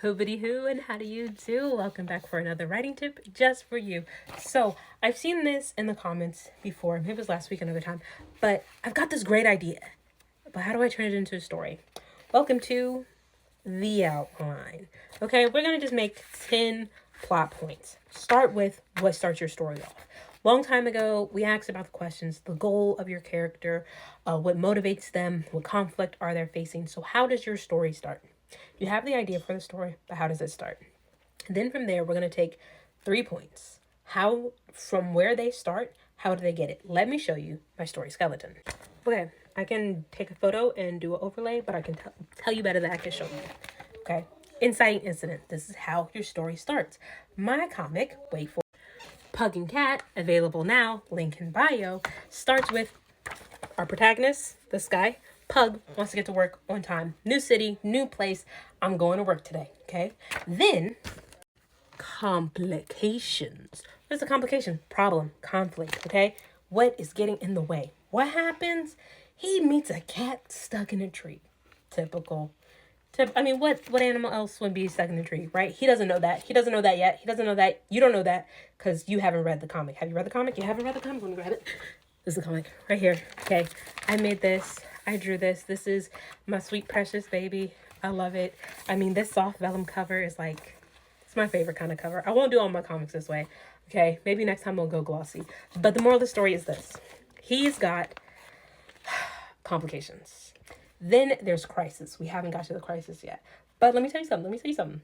Hoobity hoo, and how do you do? Welcome back for another writing tip just for you. So I've seen this in the comments before, maybe it was last week, another time, but I've got this great idea. But how do I turn it into a story? Welcome to the outline. Okay, we're gonna just make 10 plot points. Start with what starts your story off. Long time ago, we asked about the questions, the goal of your character, what motivates them, what conflict are they facing. So how does your story start? You have the idea for the story, but how does it start? Then from there, we're going to take 3 points. How, from where they start, how do they get it? Let me show you my story skeleton. Okay, I can take a photo and do an overlay, but I can tell you better than I can show you. Okay, inciting incident. This is how your story starts. My comic, wait for Pug and Cat, available now, link in bio, starts with our protagonist, this guy. Pug wants to get to work on time. New city, new place. I'm going to work today, okay? Then, complications. What's a complication? Problem, conflict, okay? What is getting in the way? What happens? He meets a cat stuck in a tree. Typical. I mean, what animal else would be stuck in a tree, right? He doesn't know that. He doesn't know that yet. He doesn't know that. You don't know that because you haven't read the comic. Have you read the comic? You haven't read the comic? Let me grab it. This is the comic right here. Okay, I made this. I drew this. This is my sweet precious baby. I love it. I mean, this soft vellum cover is like, it's my favorite kind of cover. I won't do all my comics this way. Okay, maybe next time we'll go glossy. But the moral of the story is this. He's got complications. Then there's crisis. We haven't got to the crisis yet. But let me tell you something.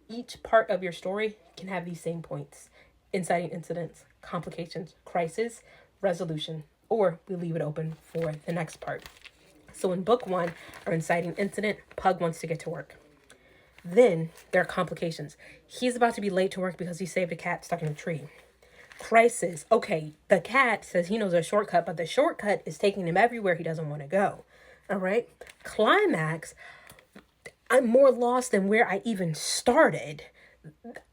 Each part of your story can have these same points. Inciting incidents, complications, crisis, resolution, or we leave it open for the next part. So in book 1, our inciting incident, Pug wants to get to work. Then there are complications. He's about to be late to work because he saved a cat stuck in a tree. Crisis. Okay, the cat says he knows a shortcut, but the shortcut is taking him everywhere he doesn't want to go. All right. Climax. I'm more lost than where I even started.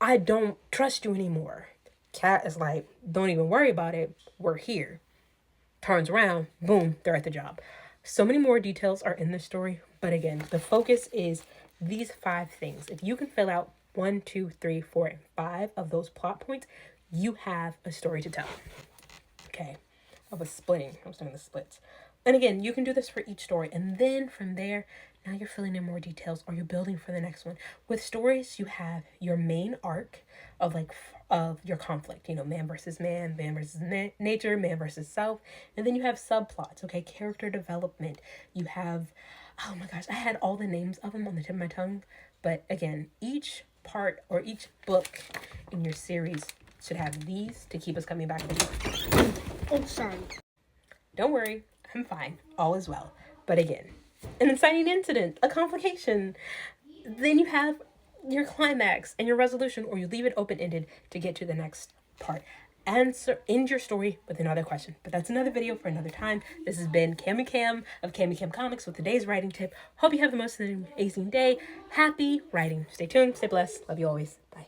I don't trust you anymore. Cat is like, don't even worry about it. We're here. Turns around, boom, they're at the job. So many more details are in the story, but again, the focus is these 5 things. If you can fill out 1, 2, 3, 4, and 5 of those plot points, you have a story to tell. Okay, I was doing the splits. And again, you can do this for each story, and then from there, now you're filling in more details or you're building for the next one. With stories, you have your main arc of your conflict, man versus man, man versus nature, man versus self. And then you have subplots, okay? Character development. You have, oh my gosh, I had all the names of them on the tip of my tongue. But again, each part or each book in your series should have these to keep us coming back to you. Oh, sorry. Don't worry, I'm fine. All is well. But again, an inciting incident, a complication. Then you have your climax and your resolution, or you leave it open-ended to get to the next part. End your story with another question. But that's another video for another time. This has been Cam of Cam Comics with today's writing tip. Hope you have the most amazing day. Happy writing. Stay tuned. Stay blessed. Love you always. Bye.